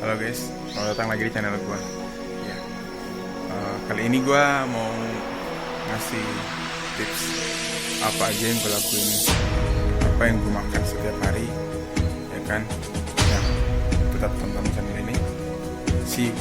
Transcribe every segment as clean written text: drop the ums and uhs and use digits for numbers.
Halo guys, selamat datang lagi di channel gue. Ya, kali ini gue mau ngasih tips apa aja yang gue lakuin, apa yang gue makan setiap hari, ya kan? Ya, tetap tonton channel ini. See you.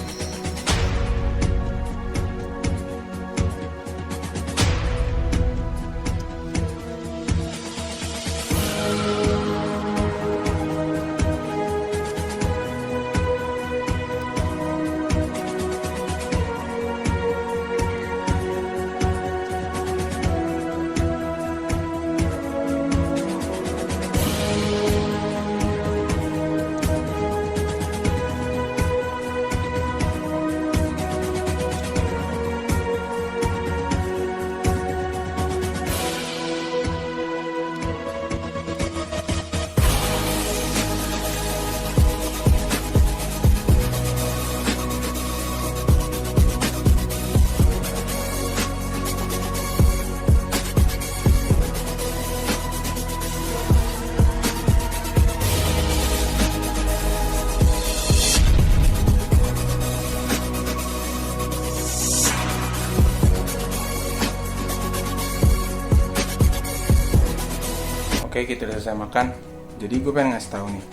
Oke, kita udah selesai makan. Jadi gue pengen ngasih tahu nih,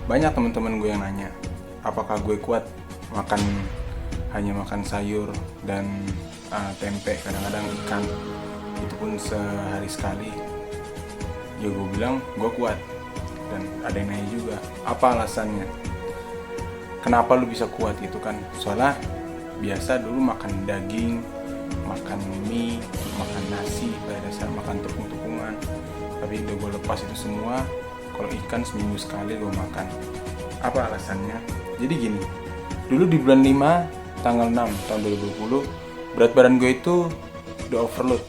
banyak teman-teman gue yang nanya, apakah gue kuat hanya makan sayur dan tempe, kadang-kadang ikan, itu pun sehari sekali. Ya gue bilang gue kuat. Dan ada yang nanya juga, apa alasannya? Kenapa lu bisa kuat gitu kan? Soalnya biasa dulu makan daging, makan mie, makan nasi, pada dasar makan tepung-tepungan. Tapi udah gue lepas itu semua. Kalau ikan seminggu sekali gue makan. Apa alasannya? Jadi gini, dulu di bulan 5 tanggal 6 tahun 2020, berat badan gue itu udah overload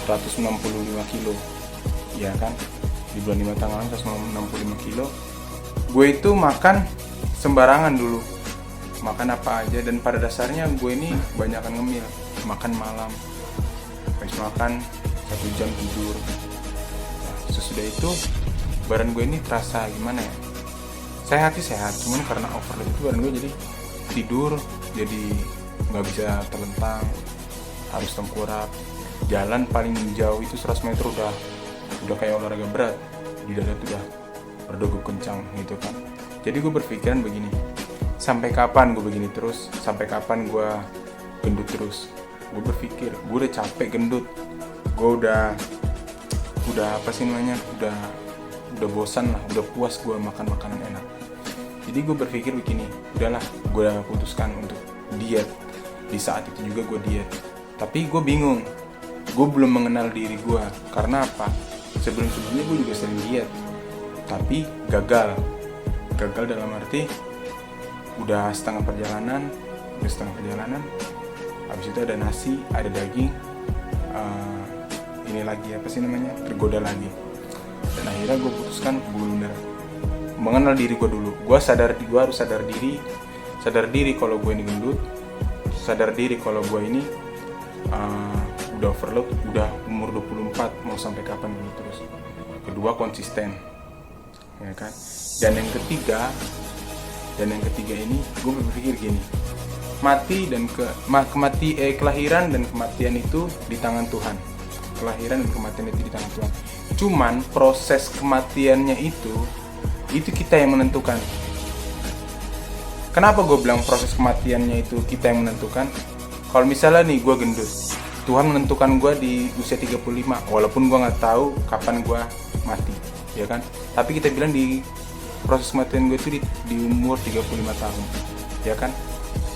165 kilo, ya kan? Di bulan 5 tanggal 6 165 kilo. Gue itu makan sembarangan dulu, makan apa aja, dan pada dasarnya gue ini banyakan ngemil, makan malam, habis makan 1 jam tidur. Sesudah itu badan gue ini terasa gimana ya, sehat sih sehat, cuman karena overload itu badan gue jadi tidur, jadi nggak bisa terlentang, harus tengkurap. Jalan paling jauh itu 100 meter udah kayak olahraga berat, di dada tuh udah berdegup kencang gitu kan. Jadi gue berpikiran begini, sampai kapan gue begini terus, sampai kapan gue gendut terus. Gue berpikir gue udah capek gendut, gue udah apa sih namanya, udah bosan lah, udah puas gue makan makanan enak. Jadi gue berpikir begini, udahlah, gue putuskan untuk diet. Di saat itu juga gue diet, tapi gue bingung, gue belum mengenal diri gue. Karena apa? Sebelumnya gue juga sering diet, tapi gagal dalam arti udah setengah perjalanan, habis itu ada nasi, ada daging, ini lagi apa sih namanya, tergoda lagi. Dan akhirnya gue putuskan benar mengenal diri gue dulu. Gue harus sadar diri kalau gue ini gendut, sadar diri kalau gue ini udah overload, udah umur 24, mau sampai kapan dulu terus. Kedua, konsisten, ya kan. Dan yang ketiga ini gue berpikir gini, kelahiran dan kematian itu di tangan Tuhan. Kelahiran dan kematian itu di tangan Tuhan. Cuman proses kematiannya itu kita yang menentukan. Kenapa gue bilang proses kematiannya itu kita yang menentukan? Kalau misalnya nih gue gendut, Tuhan menentukan gue di usia 35, walaupun gue nggak tahu kapan gue mati, ya kan? Tapi kita bilang di proses kematian gue itu di umur 35 tahun, ya kan?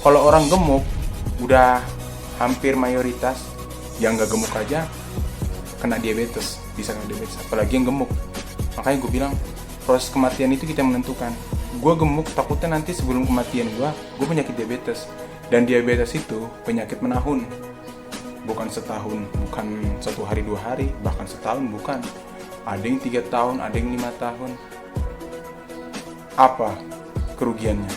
Kalau orang gemuk, udah hampir mayoritas yang nggak gemuk aja kena diabetes, bisa kena diabetes, apalagi yang gemuk. Makanya gue bilang proses kematian itu kita menentukan. Gue gemuk, takutnya nanti sebelum kematian gue penyakit diabetes. Dan diabetes itu penyakit menahun, bukan setahun, bukan 1 hari 2 hari, bahkan setahun, bukan. Ada yang 3 tahun, ada yang 5 tahun. Apa kerugiannya?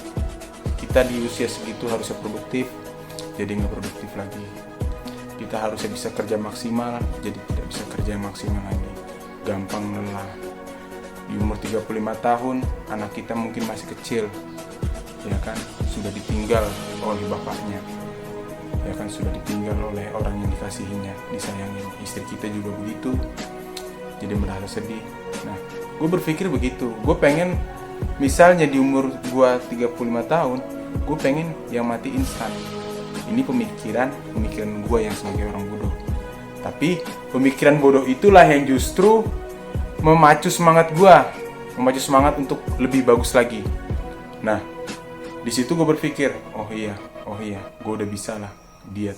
Kita di usia segitu harusnya produktif, jadi nggak produktif lagi. Kita harusnya bisa kerja maksimal, jadi tidak bisa kerja maksimal lagi. Gampang lelah. Di umur 35 tahun, anak kita mungkin masih kecil, ya kan? kan, sudah ditinggal oleh bapaknya, ya kan, sudah ditinggal oleh orang yang dikasihinya, disayangin. Istri kita juga begitu, jadi merasa sedih. Nah, gue berpikir begitu. Gue pengen, misalnya di umur gue 35 tahun, gue pengen yang mati instan. Ini pemikiran gue yang sebagai orang bodoh. Tapi pemikiran bodoh itulah yang justru memacu semangat gue, memacu semangat untuk lebih bagus lagi. Nah, di situ gue berpikir, oh iya, gue udah bisa lah diet.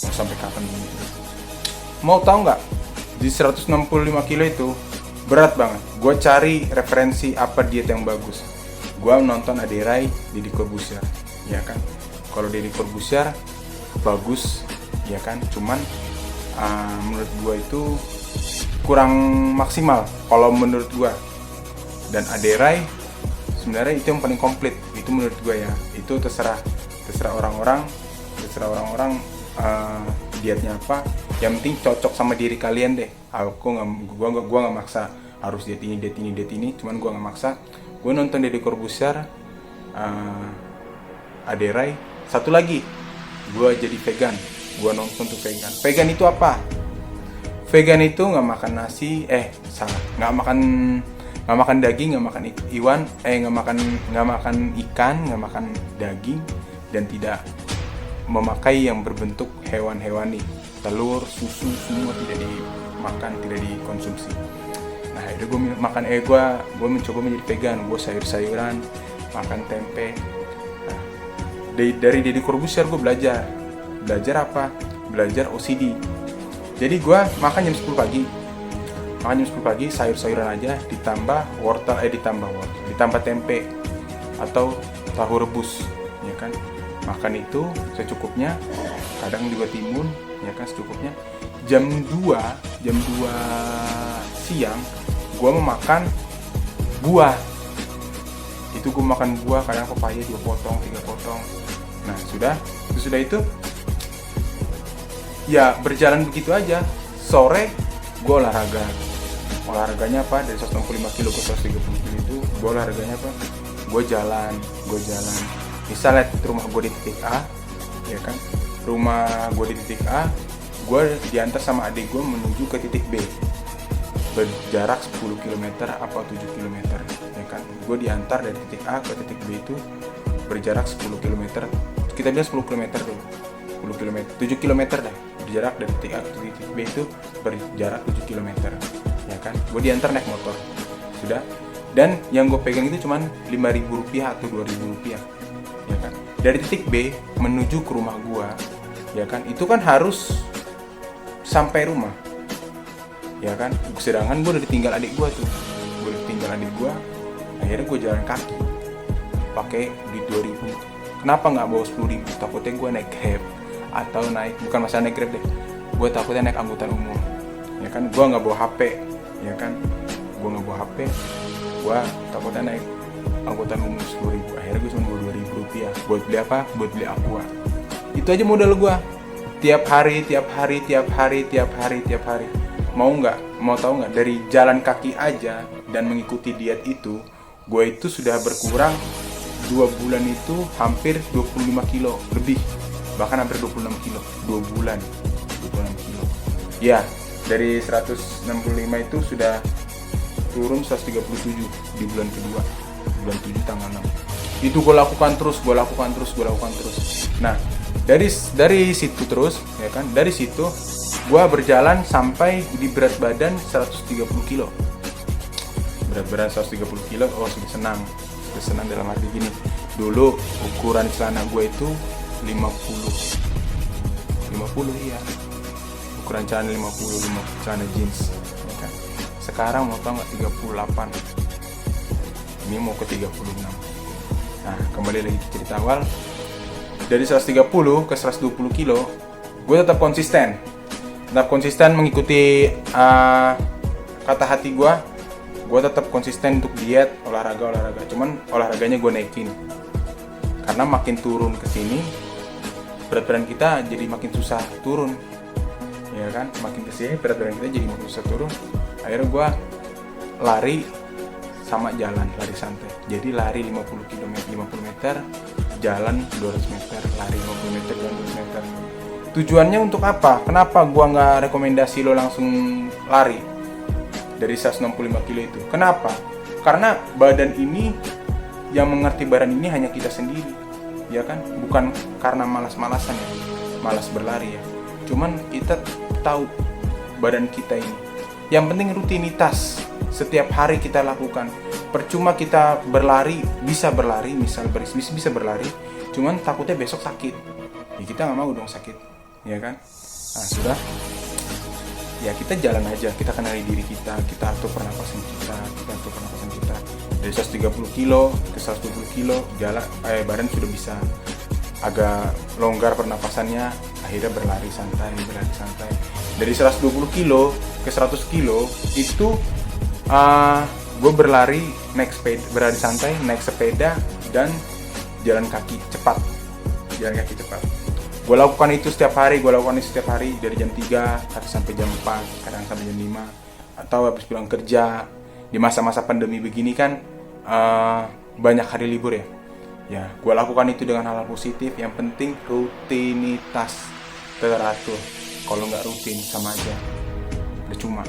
Mau sampai kapan begitu? Mau tahu nggak? Di 165 kilo itu berat banget. Gue cari referensi apa diet yang bagus. Gue nonton Aderai, Deddy Corbuzier, ya kan. Kalau Deddy Corbuzier bagus, ya kan. Cuman menurut gue itu kurang maksimal kalau menurut gue. Dan Aderai sebenarnya itu yang paling komplit. Itu menurut gue ya. Itu terserah orang-orang dietnya apa. Yang penting cocok sama diri kalian deh. Gua nggak maksa harus diet ini. Cuman gua nggak maksa. Gua nonton Deddy Corbuzier, Aderai. Satu lagi, gua jadi vegan. Gua nonton tuh vegan. Vegan itu apa? Vegan itu nggak makan nasi, nggak makan daging, nggak makan nggak makan ikan, nggak makan daging, dan tidak memakai yang berbentuk hewan-hewani. Telur, susu, semua tidak dimakan, tidak dikonsumsi. Nah, akhirnya gue mencoba menjadi vegan. Gue sayur-sayuran, makan tempe. Nah, dari Deddy Corbuzier gue belajar apa? Belajar OCD. Jadi gue makan jam 10 pagi, sayur-sayuran aja, ditambah wortel, ditambah tempe atau tahu rebus, ya kan. Makan itu secukupnya, kadang juga timun, ya kan, secukupnya. Jam 2 siang gue memakan buah. Itu gue makan buah, kadang pepaya 2 potong, 3 potong. Nah, sudah itu ya berjalan begitu aja. Sore gue olahraganya apa, dari 165 kilo ke 130 kilo itu gue olahraganya apa, gue jalan. Misalnya rumah gue di titik A, ya kan, rumah gue di titik A, gue diantar sama adik gue menuju ke titik B, berjarak 10 km apa 7 km, ya kan. Gue diantar dari titik A ke titik B itu berjarak 10 km, kita bilang 10 km dulu, 10 km, 7 km dah, berjarak dari titik A ke titik B itu berjarak 7 km, ya kan. Gue diantar naik motor, sudah. Dan yang gue pegang itu cuman Rp5.000 atau Rp2.000, ya kan. Dari titik B menuju ke rumah gue, ya kan, itu kan harus sampai rumah, ya kan. Sedangkan gue udah ditinggal adik gue tuh, akhirnya gue jalan kaki pakai duit 2.000. Kenapa nggak bawa 10.000? Takutnya gue naik Grab atau bukan masalah naik Grab deh, gue takutnya naik angkutan umum, ya kan. Gue nggak bawa HP, ya kan, gue takutnya naik angkutan umum 10.000. Akhirnya gue cuma bawa Rp2.000. Buat beli apa? Buat beli aqua. Itu aja modal gue. Tiap hari. Mau tahu nggak? Dari jalan kaki aja dan mengikuti diet itu, gue itu sudah berkurang 2 bulan itu hampir 25 kilo lebih, bahkan hampir 26 kilo 2 bulan, 26 kilo. Ya, dari 165 itu sudah turun 137 di bulan kedua, bulan 7 tanggal 6. Itu gue lakukan terus. Nah, dari situ terus, ya kan, dari situ gue berjalan sampai di berat badan 130 kilo. Berat badan 130 kilo, sudah senang dalam arti gini. Dulu ukuran celana gue itu 50 ya. Ukuran celana 50 celana jeans, ya kan. Sekarang mau tau nggak, 38. Ini mau ke 36. Nah, kembali lagi ke cerita awal. Dari 130 ke 120 kilo, gue tetap konsisten mengikuti kata hati gue tetap konsisten untuk diet, olahraga. Cuman olahraganya gue naikin, karena makin turun ke sini berat badan kita jadi makin susah turun, ya kan. Makin kesini berat badan kita jadi makin susah turun. Akhirnya gue lari sama jalan, lari santai. Jadi lari 50 meter jalan 200 meter, lari 50 meter, jalan 200 meter. Tujuannya untuk apa? Kenapa gua nggak rekomendasi lo langsung lari dari 165 kilo itu? Kenapa? Karena badan ini, yang mengerti badan ini hanya kita sendiri, ya kan? Bukan karena malas-malasan ya, malas berlari ya. Cuman kita tahu badan kita ini. Yang penting rutinitas, setiap hari kita lakukan. Percuma kita berlari, bisa berlari, bisa berlari, cuman takutnya besok sakit. Ya kita nggak mau dong sakit, ya kan? Nah sudah, ya kita jalan aja, kita kenali diri kita atur pernapasan kita, dari 130 kilo ke 120 kilo, badan sudah bisa agak longgar pernapasannya, akhirnya berlari santai. Dari 120 kilo ke 100 kilo itu gue berlari berlari santai, naik sepeda, dan jalan kaki cepat. Gue lakukan itu setiap hari dari jam 3 sampai jam 4, kadang sampai jam 5, atau habis pulang kerja. Di masa-masa pandemi begini kan banyak hari libur ya. Ya, gue lakukan itu dengan hal positif. Yang penting rutinitas teratur. Kalau nggak rutin sama aja percuma.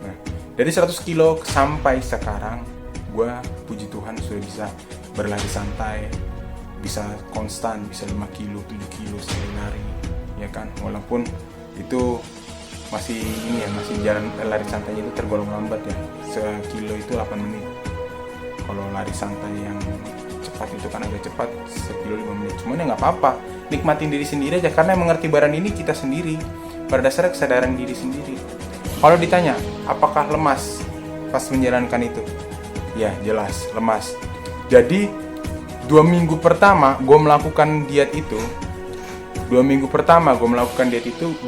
Nah, dari 100 kilo sampai sekarang, gue puji Tuhan sudah bisa berlari santai, bisa konstan, bisa 5 kilo, 7 kilo sekali lari, ya kan? Walaupun itu masih jalan lari santainya itu tergolong lambat ya. Sekilo itu 8 menit. Kalau lari santai yang cepat itu kan agak cepat, sekilo 5 menit. Cuman ya nggak apa-apa, nikmatin diri sendiri aja, karena yang mengerti badan ini kita sendiri. Pada dasarnya kesadaran diri sendiri. Kalau ditanya, apakah lemas pas menjalankan itu? Ya jelas lemas. Jadi 2 minggu pertama gue melakukan diet itu,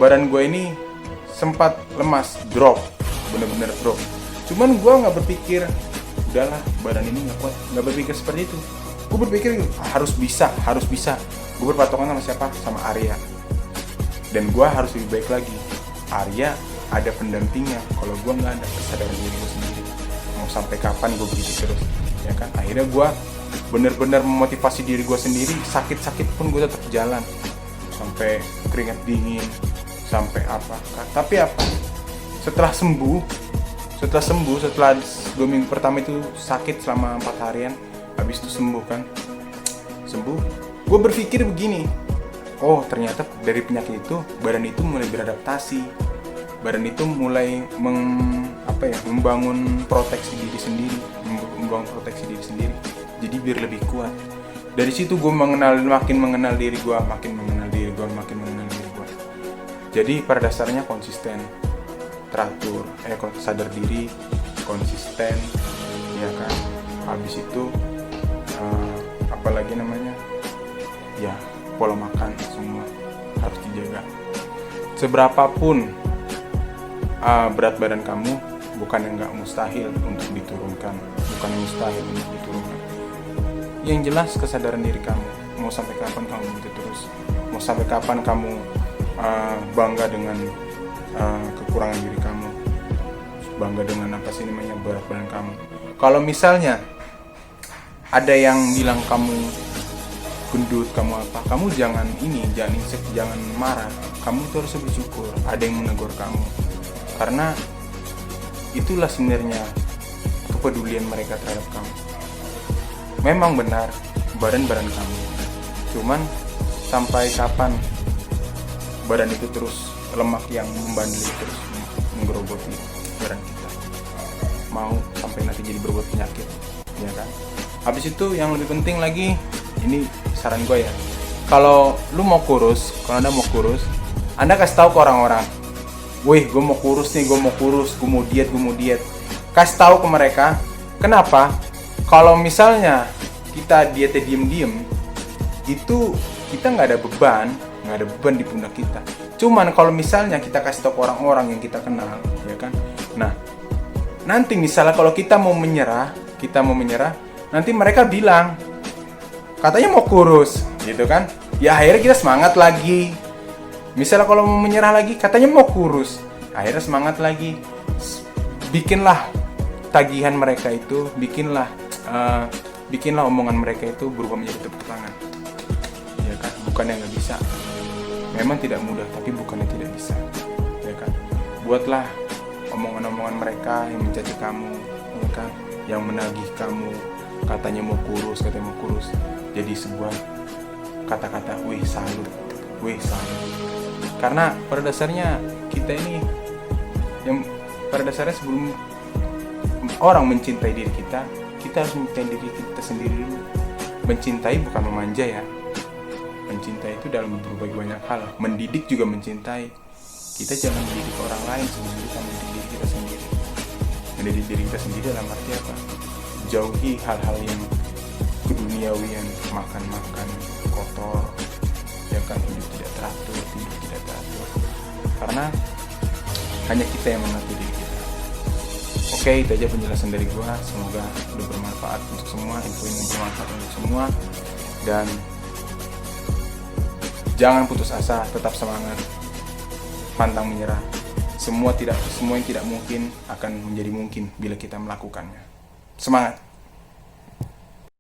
badan gue ini sempat lemas, drop, bener-bener drop. Cuman gue nggak berpikir, udahlah badan ini nggak kuat, nggak berpikir seperti itu. Gue berpikir harus bisa. Gue berpatokan sama siapa? Sama Arya. Dan gue harus lebih baik lagi. Arya ada pendampingnya, kalau gue nggak ada kesadaran diri gue sendiri. Mau sampai kapan gue begitu terus, ya kan? Akhirnya gue bener-bener memotivasi diri gue sendiri. Sakit pun gue tetap jalan, sampai keringat dingin, sampai apa. Tapi apa? Setelah 2 minggu pertama itu sakit selama 4 harian, habis itu sembuh. Gue berpikir begini, oh ternyata dari penyakit itu badan itu mulai beradaptasi, badan itu mulai membangun proteksi diri sendiri, jadi biar lebih kuat. Dari situ gue makin mengenal diri gue. Jadi pada dasarnya konsisten, teratur, sadar diri, konsisten, ya kan. Habis itu ya pola makan semua harus dijaga. Seberapapun berat badan kamu, bukan yang nggak mustahil untuk diturunkan. Yang jelas kesadaran diri kamu. Mau sampai kapan kamu begitu terus? Mau sampai kapan kamu bangga dengan kekurangan diri kamu? Bangga dengan berat badan kamu? Kalau misalnya ada yang bilang kamu gendut, kamu apa, kamu jangan marah. Kamu tuh harus bersyukur ada yang menegur kamu, karena itulah sebenarnya kepedulian mereka terhadap kamu. Memang benar badan kamu, cuman sampai kapan badan itu terus, lemak yang membandel terus menggerogoti badan kita, mau sampai nanti jadi berbuat penyakit, ya kan? Habis itu yang lebih penting lagi, ini saran gue ya, kalau Anda mau kurus, Anda kasih tahu ke orang-orang, wih gue mau kurus, gue mau diet. Kasih tahu ke mereka. Kenapa? Kalau misalnya kita dietnya diem-diem, itu kita nggak ada beban di pundak kita. Cuman kalau misalnya kita kasih tahu ke orang-orang yang kita kenal, ya kan? Nah, nanti misalnya kalau kita mau menyerah, nanti mereka bilang, katanya mau kurus, gitu kan? Ya akhirnya kita semangat lagi. Misalnya kalau mau menyerah lagi, katanya mau kurus, akhirnya semangat lagi. Bikinlah tagihan mereka itu, bikinlah bikinlah omongan mereka itu berubah menjadi tepuk tangan. Ya kan, bukannya nggak bisa, memang tidak mudah, tapi bukannya tidak bisa. Ya kan, buatlah omongan-omongan mereka yang mencaci kamu, ya kan, yang menagih kamu, katanya mau kurus, jadi sebuah kata-kata, wih salut. Karena pada dasarnya kita ini, yang pada dasarnya sebelum orang mencintai diri kita harus mencintai diri kita sendiri dulu. Mencintai bukan memanja ya. Mencintai itu dalam berbagai banyak hal. Mendidik juga mencintai. Kita jangan mendidik orang lain sebelum kita mendidik diri kita sendiri. Mendidik diri kita sendiri dalam arti apa? Jauhi hal-hal yang keduniawian, makan kotor, ya kan, hidup tidak teratur. Karena hanya kita yang mengatur diri kita. Oke, itu aja penjelasan dari gua. Semoga udah bermanfaat untuk semua, info ini bermanfaat untuk semua. Dan jangan putus asa, tetap semangat, pantang menyerah. Semua yang tidak mungkin akan menjadi mungkin bila kita melakukannya. Semangat!